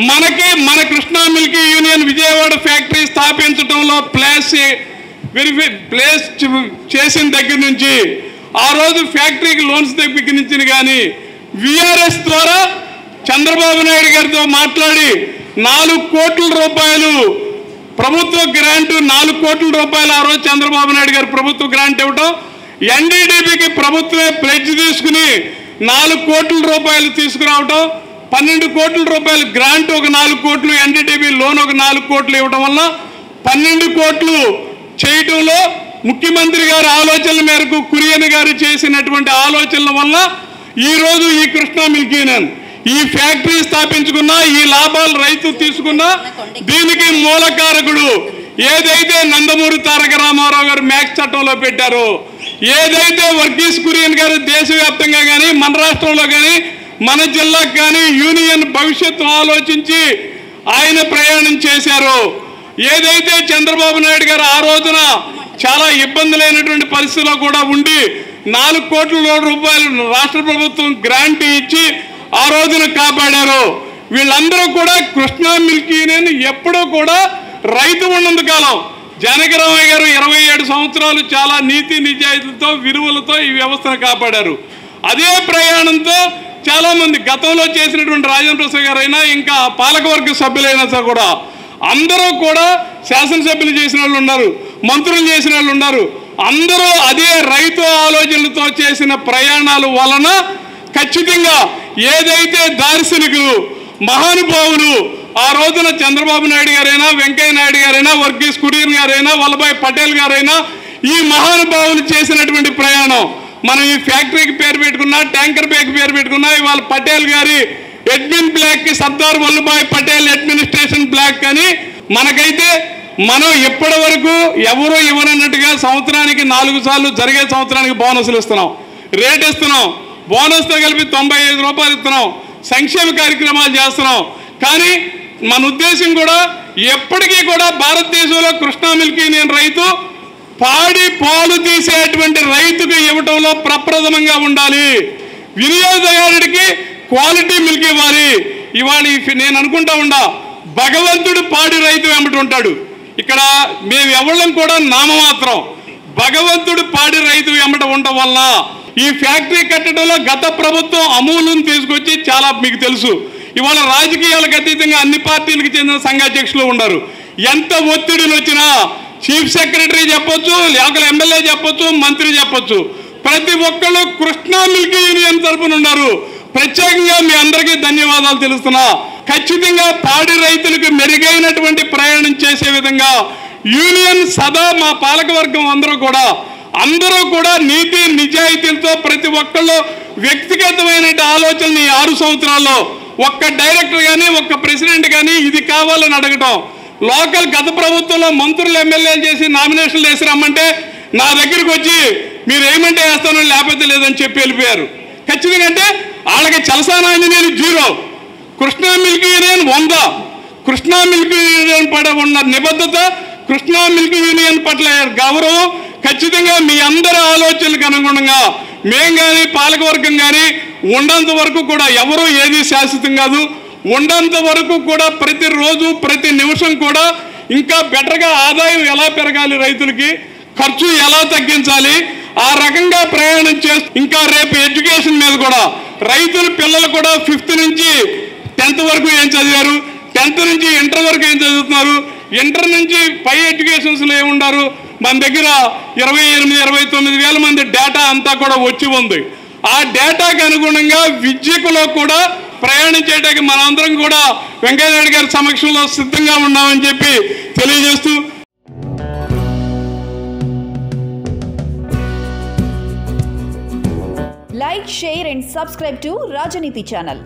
మనకి మన Krishna milk union Vijayawada factory స్థాపించడంలో ప్లేస్ చేసిన దగ్గర నుంచి ఆ రోజు ఫ్యాక్టరీకి లోన్స్ తెప్పించిన కానీ విఆర్ఎస్ ద్వారా చంద్రబాబు నాయుడు గారితో మాట్లాడి 4 కోట్ల రూపాయలు ప్రభుత్వ గ్రాంట్ 4 కోట్ల రూపాయలు ఆ రోజు చంద్రబాబు నాయుడు గారు ప్రభుత్వ గ్రాంట్ ఇవ్వటం, ఎన్డీడీబీకి ప్రభుత్వమే ప్లెడ్జ్ తీసుకుని 4 కోట్ల రూపాయలు తీసుకురావటం, 12 కోట్ల రూపాయలు గ్రాంట్ ఒక 4 కోట్లు, ఎన్డీడీబీ లోన్ ఒక 4 కోట్లు ఇవ్వటం వల్ల 12 కోట్లు చేయటంలో ముఖ్యమంత్రి గారి ఆలోచనల మేరకు కురియన్ గారు చేసినటువంటి ఆలోచనల వల్ల ఈరోజు ఈ కృష్ణా మిల్క్ యూనియన్ ఈ ఫ్యాక్టరీ స్థాపించుకున్న, ఈ లాభాలు రైతు తీసుకున్న, దీనికి మూలకారకుడు ఏదైతే నందమూరి తారక రామారావు గారు మ్యాక్స్ చట్టంలో పెట్టారో, ఏదైతే వర్గీస్ కురియన్ గారు దేశవ్యాప్తంగా కానీ మన రాష్ట్రంలో కానీ మన జిల్లాకు కానీ యూనియన్ భవిష్యత్తు ఆలోచించి ఆయన ప్రయాణం చేశారో, ఏదైతే చంద్రబాబు నాయుడు గారు ఆ రోజున చాలా ఇబ్బందులైనటువంటి పరిస్థితిలో కూడా ఉండి 4 కోట్ల రూపాయలు రాష్ట్ర ప్రభుత్వం గ్రాంట్ ఇచ్చి ఆ రోజున కాపాడారు. వీళ్ళందరూ కూడా కృష్ణా మిల్క్ యూనియన్ ఎప్పుడూ కూడా రైతు ఉన్నంత కాలం జానకిరామయ్య గారు 27 సంవత్సరాలు చాలా నీతి నిజాయితీతో విలువలతో ఈ వ్యవస్థను కాపాడారు. అదే ప్రయాణంతో చాలామంది గతంలో చేసినటువంటి రాజేంద్ర ప్రసాద్ గారు అయినా ఇంకా పాలకవర్గ సభ్యులైనా కూడా అందరూ కూడా శాసనసభ్యులు చేసిన వాళ్ళు ఉన్నారు, మంత్రులు చేసిన వాళ్ళు ఉన్నారు. అందరూ అదే రైతు ఆలోచనలతో చేసిన ప్రయాణాల వలన ఖచ్చితంగా ఏదైతే దార్శనికులు మహానుభావులు ఆ రోజున చంద్రబాబు నాయుడు గారైనా, వెంకయ్య నాయుడు గారైనా, వర్గీస్ కురియన్ గారైనా, వల్లభాయ్ పటేల్ గారైనా ఈ మహానుభావులు చేసినటువంటి ప్రయాణం మనం ఈ ఫ్యాక్టరీకి పేరు పెట్టుకున్నా, ట్యాంకర్ బ్యాగ్ పేరు పెట్టుకున్నా, ఇవాళ పటేల్ గారి అడ్మిన్ బ్లాక్కి సర్దార్ వల్లభాయ్ పటేల్ అడ్మినిస్ట్రేషన్ బ్లాక్ అని మనకైతే మనం ఇప్పటి వరకు ఎవరో ఇవ్వనన్నట్టుగా సంవత్సరానికి 4 సార్లు జరిగే సంవత్సరానికి బోనస్లు ఇస్తున్నాం, రేట్ ఇస్తున్నాం, బోనస్తో కలిపి 95 రూపాయలు ఇస్తున్నాం, సంక్షేమ కార్యక్రమాలు చేస్తున్నాం. కానీ మన ఉద్దేశం కూడా ఎప్పటికీ కూడా భారతదేశంలో కృష్ణా మిల్క్ యూనియన్ రైతు పాడి పాలు తీసేటువంటి రైతుకు ఇవ్వటంలో ప్రప్రథమంగా ఉండాలి. వినియోగదారుడికి క్వాలిటీ మిల్క్ ఇవ్వాలి. ఇవాళ నేను అనుకుంటా ఉండా భగవంతుడు పాడి రైతు వెంబడి ఉంటాడు. ఇక్కడ మేము ఎవళ్ళం కూడా నామమాత్రం, భగవంతుడు పాడి రైతు వెంబట ఉండటం వల్ల ఈ ఫ్యాక్టరీ కట్టడంలో గత ప్రభుత్వం అమూల్యం తీసుకొచ్చి చాలా మీకు తెలుసు. ఇవాళ రాజకీయాలకు అతీతంగా అన్ని పార్టీలకు చెందిన సంఘాధ్యక్షులు ఉన్నారు. ఎంత ఒత్తిడిలు వచ్చినా చీఫ్ సెక్రటరీ చెప్పొచ్చు, లేక ఎమ్మెల్యే చెప్పొచ్చు, మంత్రి చెప్పొచ్చు, ప్రతి ఒక్కళ్ళు కృష్ణా మిల్క్ యూనియన్ తరపున ఉన్నారు. ప్రత్యేకంగా మీ అందరికీ ధన్యవాదాలు తెలుస్తున్నా. ఖచ్చితంగా పాడి రైతులకు మెరుగైనటువంటి ప్రయాణం చేసే విధంగా యూనియన్ సదా మా పాలకవర్గం అందరూ కూడా నీతి నిజాయితీలతో ప్రతి ఒక్కళ్ళు వ్యక్తిగతమైన ఆలోచనని 6 సంవత్సరాల్లో ఒక్క డైరెక్టర్ కానీ ఒక్క ప్రెసిడెంట్ కానీ ఇది కావాలని అడగటం, లోకల్ గత ప్రభుత్వంలో మంత్రులు ఎమ్మెల్యేలు చేసి నామినేషన్లు వేసి రమ్మంటే నా దగ్గరికి వచ్చి మీరు ఏమంటే వేస్తానో లేకపోతే లేదని చెప్పి వెళ్ళిపోయారు. ఖచ్చితంగా అంటే వాళ్ళకి చలసానాంజనేయులు 0, Krishna milk union 100. Krishna milk union పట్ల ఉన్న నిబద్ధత, కృష్ణా మిల్క్ యూనియన్ పట్ల గౌరవం ఖచ్చితంగా మీ అందరి ఆలోచనలకు అనుగుణంగా మేము కానీ పాలకవర్గం కానీ ఉన్నంత వరకు కూడా ఎవరూ ఏది శాశ్వతం కాదు. ఉన్నంత వరకు కూడా ప్రతిరోజు ప్రతి నిమిషం కూడా ఇంకా బెటర్గా ఆదాయం ఎలా పెరగాలి, రైతులకి ఖర్చు ఎలా తగ్గించాలి, ఆ రకంగా ప్రయాణం చేస్తూ ఇంకా రేపు ఎడ్యుకేషన్ మీద కూడా రైతుల పిల్లలు కూడా 5th నుంచి 10th వరకు ఏం చదివారు, 10th నుంచి ఇంటర్ వరకు ఏం చదువుతున్నారు, ఇంటర్ నుంచి పై ఎడ్యుకేషన్స్లో ఏముండారు. మన దగ్గర 28-29 వేల మంది డేటా అంతా కూడా వచ్చి ఉంది. ఆ డేటాకి అనుగుణంగా విద్యకులో కూడా ప్రయాణం చేయడానికి మనందరం కూడా వెంకయ్యనాయుడు గారి సమక్షంలో సిద్ధంగా ఉన్నామని చెప్పి తెలియజేస్తూ Like, share and subscribe to Rajaniti channel.